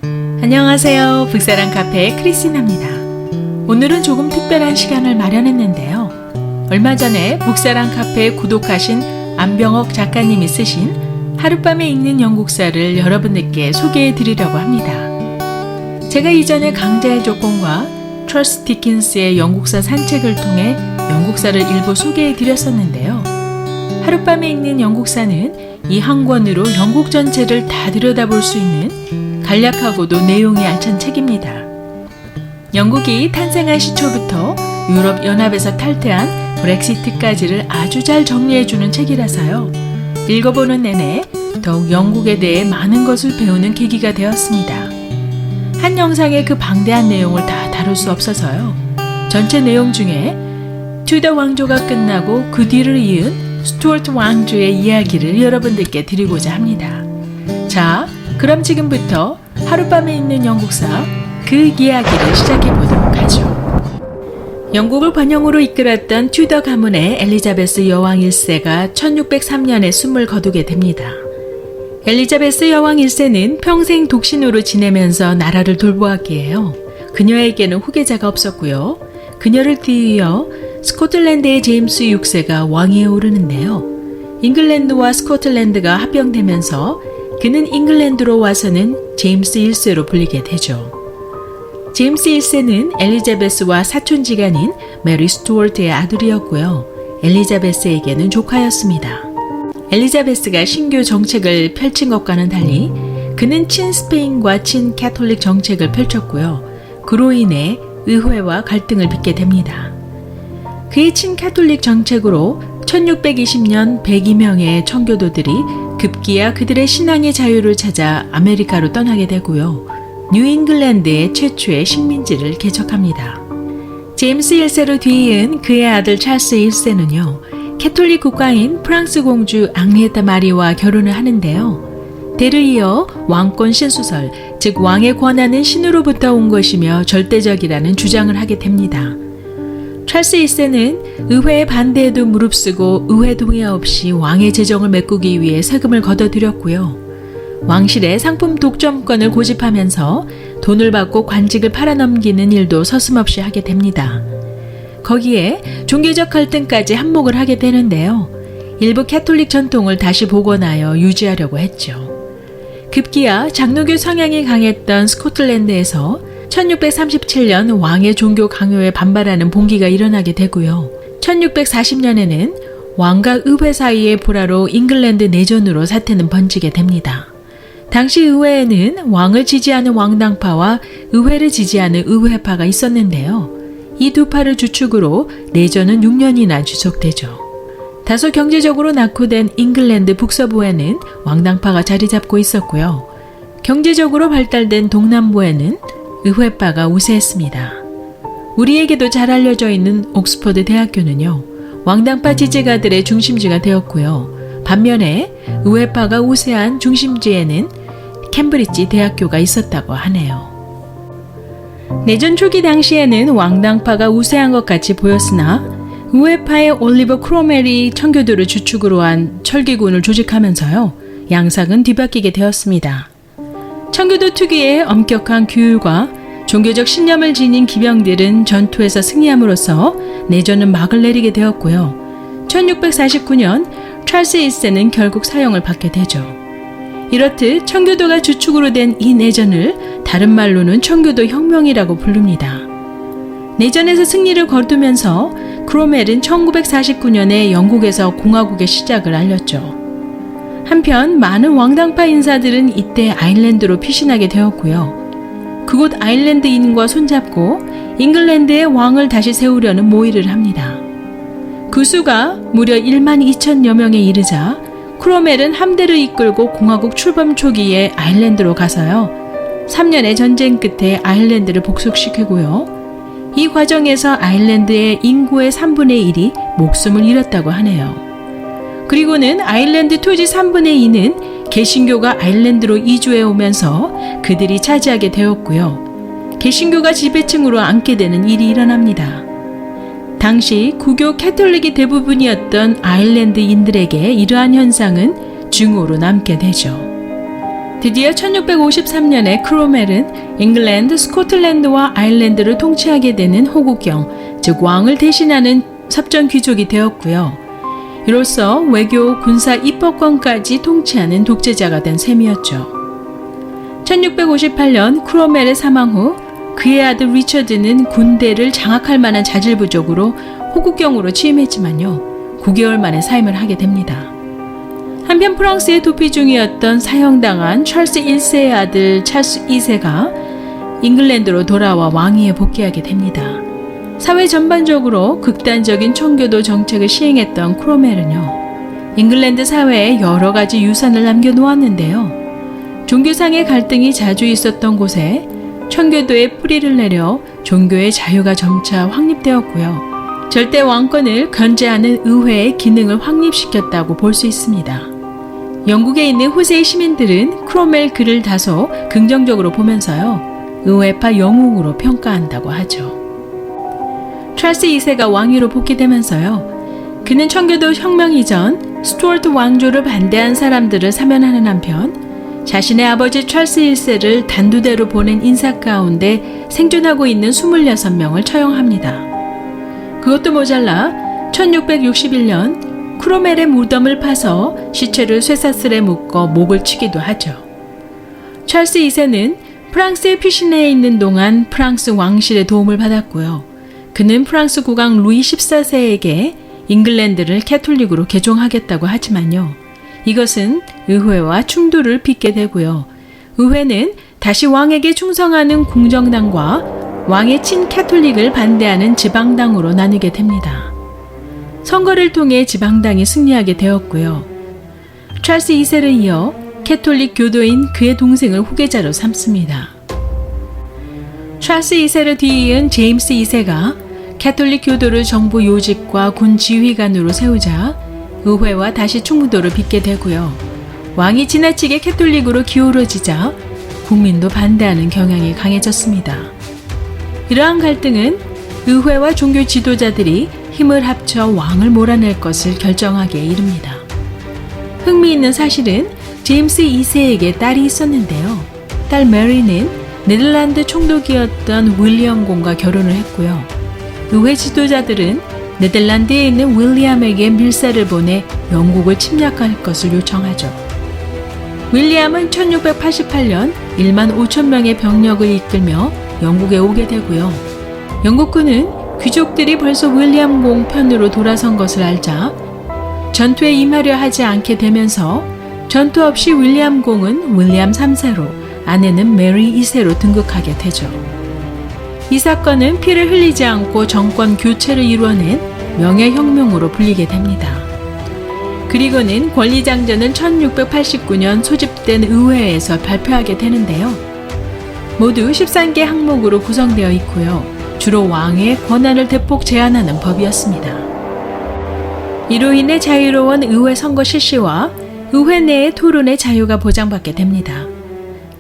안녕하세요. 북사랑 카페의 크리스티나입니다. 오늘은 조금 특별한 시간을 마련했는데요. 얼마 전에 북사랑 카페에 구독하신 안병옥 작가님이 쓰신 하룻밤에 읽는 영국사를 여러분들께 소개해 드리려고 합니다. 제가 이전에 강자의 조건과 찰스 디킨스의 영국사 산책을 통해 영국사를 일부 소개해 드렸었는데요. 하룻밤에 읽는 영국사는 이 한 권으로 영국 전체를 다 들여다볼 수 있는 간략하고도 내용이 알찬 책입니다. 영국이 탄생한 시초부터 유럽 연합에서 탈퇴한 브렉시트까지를 아주 잘 정리해주는 책이라서요. 읽어보는 내내 더욱 영국에 대해 많은 것을 배우는 계기가 되었습니다. 한 영상에 그 방대한 내용을 다 다룰 수 없어서요. 전체 내용 중에 튜더 왕조가 끝나고 그 뒤를 이은 스튜어트 왕조의 이야기를 여러분들께 드리고자 합니다. 자, 그럼 지금부터 하룻밤에 읽는 영국사 그 이야기를 시작해 보도록 하죠. 영국을 번영으로 이끌었던 튜더 가문의 엘리자베스 여왕 1세가 1603년에 숨을 거두게 됩니다. 엘리자베스 여왕 1세는 평생 독신으로 지내면서 나라를 돌보았기에요. 그녀에게는 후계자가 없었고요. 그녀를 뒤이어 스코틀랜드의 제임스 6세가 왕위에 오르는데요. 잉글랜드와 스코틀랜드가 합병되면서 그는 잉글랜드로 와서는 제임스 1세로 불리게 되죠. 제임스 1세는 엘리자베스와 사촌지간인 메리 스튜어트의 아들이었고요. 엘리자베스에게는 조카였습니다. 엘리자베스가 신교 정책을 펼친 것과는 달리 그는 친스페인과 친캐톨릭 정책을 펼쳤고요. 그로 인해 의회와 갈등을 빚게 됩니다. 그의 친캐톨릭 정책으로 1620년 102명의 청교도들이 급기야 그들의 신앙의 자유를 찾아 아메리카로 떠나게 되고요. 뉴잉글랜드의 최초의 식민지를 개척합니다. 제임스 1세로 뒤이은 그의 아들 찰스 1세는요. 캐톨릭 국가인 프랑스 공주 앙리에타 마리와 결혼을 하는데요. 때를 이어 왕권 신수설, 즉 왕의 권한은 신으로부터 온 것이며 절대적이라는 주장을 하게 됩니다. 찰스 1세는 의회의 반대에도 무릅쓰고 의회 동의 없이 왕의 재정을 메꾸기 위해 세금을 걷어들였고요. 왕실의 상품 독점권을 고집하면서 돈을 받고 관직을 팔아넘기는 일도 서슴없이 하게 됩니다. 거기에 종교적 갈등까지 한몫을 하게 되는데요. 일부 캐톨릭 전통을 다시 복원하여 유지하려고 했죠. 급기야 장로교 성향이 강했던 스코틀랜드에서 1637년 왕의 종교 강요에 반발하는 봉기가 일어나게 되고요. 1640년에는 왕과 의회 사이의 불화로 잉글랜드 내전으로 사태는 번지게 됩니다. 당시 의회에는 왕을 지지하는 왕당파와 의회를 지지하는 의회파가 있었는데요. 이 두 파를 주축으로 내전은 6년이나 지속되죠. 다소 경제적으로 낙후된 잉글랜드 북서부에는 왕당파가 자리 잡고 있었고요. 경제적으로 발달된 동남부에는 의회파가 우세했습니다. 우리에게도 잘 알려져 있는 옥스퍼드 대학교는요. 왕당파 지지가들의 중심지가 되었고요. 반면에 의회파가 우세한 중심지에는 캠브리지 대학교가 있었다고 하네요. 내전 초기 당시에는 왕당파가 우세한 것 같이 보였으나 의회파의 올리버 크로멜이 청교도를 주축으로 한 철기군을 조직하면서요. 양상은 뒤바뀌게 되었습니다. 청교도 특유의 엄격한 규율과 종교적 신념을 지닌 기병들은 전투에서 승리함으로써 내전은 막을 내리게 되었고요. 1649년 찰스 1세는 결국 사형을 받게 되죠. 이렇듯 청교도가 주축으로 된 이 내전을 다른 말로는 청교도 혁명이라고 부릅니다. 내전에서 승리를 거두면서 크로멜은 1949년에 영국에서 공화국의 시작을 알렸죠. 한편 많은 왕당파 인사들은 이때 아일랜드로 피신하게 되었고요. 그곳 아일랜드인과 손잡고 잉글랜드의 왕을 다시 세우려는 모의를 합니다. 그 수가 무려 1만 2천여 명에 이르자 크로멜은 함대를 이끌고 공화국 출범 초기에 아일랜드로 가서요. 3년의 전쟁 끝에 아일랜드를 복속시키고요. 이 과정에서 아일랜드의 인구의 3분의 1이 목숨을 잃었다고 하네요. 그리고는 아일랜드 토지 3분의 2는 개신교가 아일랜드로 이주해 오면서 그들이 차지하게 되었고요. 개신교가 지배층으로 앉게 되는 일이 일어납니다. 당시 구교 캐톨릭이 대부분이었던 아일랜드인들에게 이러한 현상은 증오로 남게 되죠. 드디어 1653년에 크로멜은 잉글랜드, 스코틀랜드와 아일랜드를 통치하게 되는 호국경, 즉 왕을 대신하는 섭정 귀족이 되었고요. 이로써 외교, 군사, 입법권까지 통치하는 독재자가 된 셈이었죠. 1658년 크로멜의 사망 후 그의 아들 리처드는 군대를 장악할 만한 자질 부족으로 호국경으로 취임했지만요. 9개월 만에 사임을 하게 됩니다. 한편 프랑스의 도피 중이었던 사형당한 찰스 1세의 아들 찰스 2세가 잉글랜드로 돌아와 왕위에 복귀하게 됩니다. 사회 전반적으로 극단적인 청교도 정책을 시행했던 크로멜은요, 잉글랜드 사회에 여러 가지 유산을 남겨놓았는데요. 종교상의 갈등이 자주 있었던 곳에 청교도의 뿌리를 내려 종교의 자유가 점차 확립되었고요. 절대 왕권을 견제하는 의회의 기능을 확립시켰다고 볼 수 있습니다. 영국에 있는 후세의 시민들은 크로멜 글을 다소 긍정적으로 보면서요, 의회파 영웅으로 평가한다고 하죠. 찰스 2세가 왕위로 복귀되면서요, 그는 청교도 혁명 이전 스튜어트 왕조를 반대한 사람들을 사면하는 한편 자신의 아버지 찰스 1세를 단두대로 보낸 인사 가운데 생존하고 있는 26명을 처형합니다. 그것도 모자라 1661년 크로멜의 무덤을 파서 시체를 쇠사슬에 묶어 목을 치기도 하죠. 찰스 2세는 프랑스의 피신해에 있는 동안 프랑스 왕실의 도움을 받았고요. 그는 프랑스 국왕 루이 14세에게 잉글랜드를 캐톨릭으로 개종하겠다고 하지만요. 이것은 의회와 충돌을 빚게 되고요. 의회는 다시 왕에게 충성하는 공정당과 왕의 친캐톨릭을 반대하는 지방당으로 나뉘게 됩니다. 선거를 통해 지방당이 승리하게 되었고요. 찰스 2세를 이어 캐톨릭 교도인 그의 동생을 후계자로 삼습니다. 찰스 2세를 뒤이은 제임스 2세가 캐톨릭 교도를 정부 요직과 군 지휘관으로 세우자 의회와 다시 충돌을 빚게 되고요. 왕이 지나치게 캐톨릭으로 기울어지자 국민도 반대하는 경향이 강해졌습니다. 이러한 갈등은 의회와 종교 지도자들이 힘을 합쳐 왕을 몰아낼 것을 결정하기에 이릅니다. 흥미있는 사실은 제임스 2세에게 딸이 있었는데요. 딸 메리는 네덜란드 총독이었던 윌리엄 공과 결혼을 했고요. 의회 지도자들은 네덜란드에 있는 윌리엄에게 밀사를 보내 영국을 침략할 것을 요청하죠. 윌리엄은 1688년 1만 5천 명의 병력을 이끌며 영국에 오게 되고요. 영국군은 귀족들이 벌써 윌리엄 공 편으로 돌아선 것을 알자 전투에 임하려 하지 않게 되면서 전투 없이 윌리엄 공은 윌리엄 3세로, 아내는 메리 2세로 등극하게 되죠. 이 사건은 피를 흘리지 않고 정권 교체를 이루어낸 명예혁명으로 불리게 됩니다. 그리고는 권리장전은 1689년 소집된 의회에서 발표하게 되는데요. 모두 13개 항목으로 구성되어 있고요. 주로 왕의 권한을 대폭 제한하는 법이었습니다. 이로 인해 자유로운 의회 선거 실시와 의회 내의 토론의 자유가 보장받게 됩니다.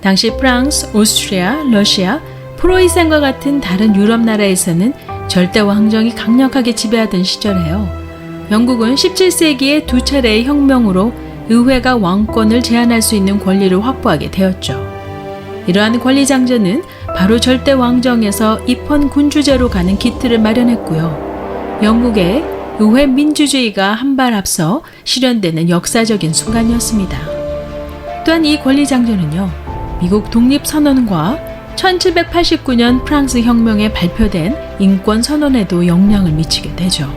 당시 프랑스, 오스트리아, 러시아, 프로이센과 같은 다른 유럽 나라에서는 절대 왕정이 강력하게 지배하던 시절에요. 영국은 17세기에 두 차례의 혁명으로 의회가 왕권을 제한할 수 있는 권리를 확보하게 되었죠. 이러한 권리장전은 바로 절대 왕정에서 입헌 군주제로 가는 기틀을 마련했고요. 영국의 의회 민주주의가 한 발 앞서 실현되는 역사적인 순간이었습니다. 또한 이 권리장전은요, 미국 독립선언과 1789년 프랑스 혁명에 발표된 인권선언에도 영향을 미치게 되죠.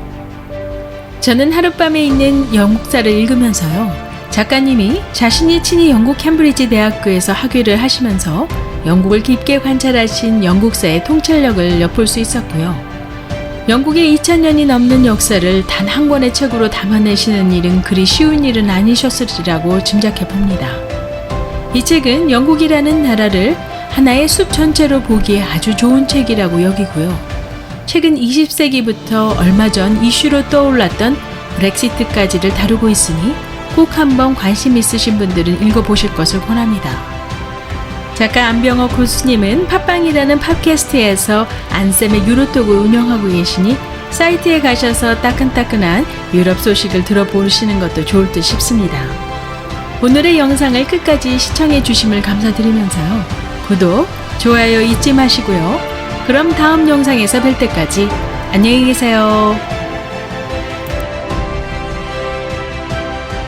저는 하룻밤에 있는 영국사를 읽으면서요, 작가님이 자신이 친히 영국 캠브리지 대학교에서 학위를 하시면서 영국을 깊게 관찰하신 영국사의 통찰력을 엿볼 수 있었고요. 영국의 2000년이 넘는 역사를 단 한 권의 책으로 담아내시는 일은 그리 쉬운 일은 아니셨으리라고 짐작해 봅니다. 이 책은 영국이라는 나라를 하나의 숲 전체로 보기에 아주 좋은 책이라고 여기고요. 최근 20세기부터 얼마 전 이슈로 떠올랐던 브렉시트까지를 다루고 있으니 꼭 한번 관심 있으신 분들은 읽어보실 것을 권합니다. 작가 안병옥 교수님은 팟빵이라는 팟캐스트에서 안쌤의 유로톡을 운영하고 계시니 사이트에 가셔서 따끈따끈한 유럽 소식을 들어보시는 것도 좋을 듯 싶습니다. 오늘의 영상을 끝까지 시청해 주심을 감사드리면서요. 구독, 좋아요 잊지 마시고요. 그럼 다음 영상에서 뵐 때까지 안녕히 계세요.